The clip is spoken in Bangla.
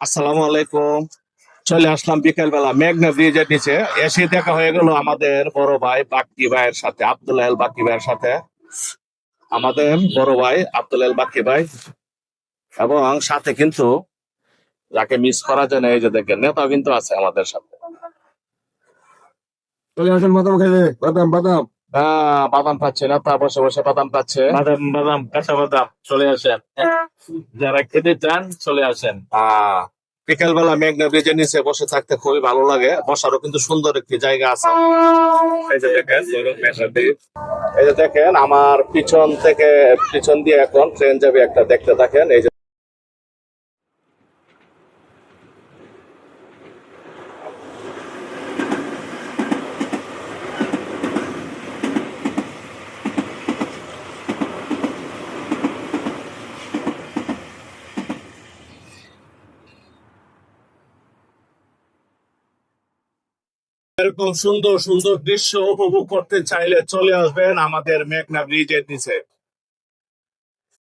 আসসালামু আলাইকুম। চলে আসলাম বিকেল বেলা মেঘনা ব্রিজের নিচে। এসে দেখা হয়ে গেল আমাদের বড় ভাই বাক্কি ভাইয়ের সাথে, আব্দুল আল বাক্কি ভাইয়ের সাথে। আমাদের বড় ভাই আব্দুল আল বাক্কি ভাই, এবং সাথে কিন্তু যাকে মিস করা যায় না, এই যে দেখেন নেতা কিন্তু আছে আমাদের সাথে। চলে আসেন বাদাম খাইতে, বাদাম বাদাম। বাদাম পাচ্ছে, নেতা বসে বসে বাদাম পাচ্ছে। বাদাম বাদাম কাঁচা বাদাম চলে আসেন, যারা খেতে চান চলে আসেন। বিকেল বেলা মেঘনা ব্রিজের নিচে বসে থাকতে খুবই ভালো লাগে। বসারও কিন্তু সুন্দর একটি জায়গা আছে। এই যে দেখেন, এই যে দেখেন আমার পিছন দিয়ে এখন ট্রেন যাবে একটা, দেখতে থাকেন। এই যে এরকম সুন্দর সুন্দর দৃশ্য উপভোগ করতে চাইলে চলে আসবেন আমাদের মেঘনা ব্রিজের নিচে।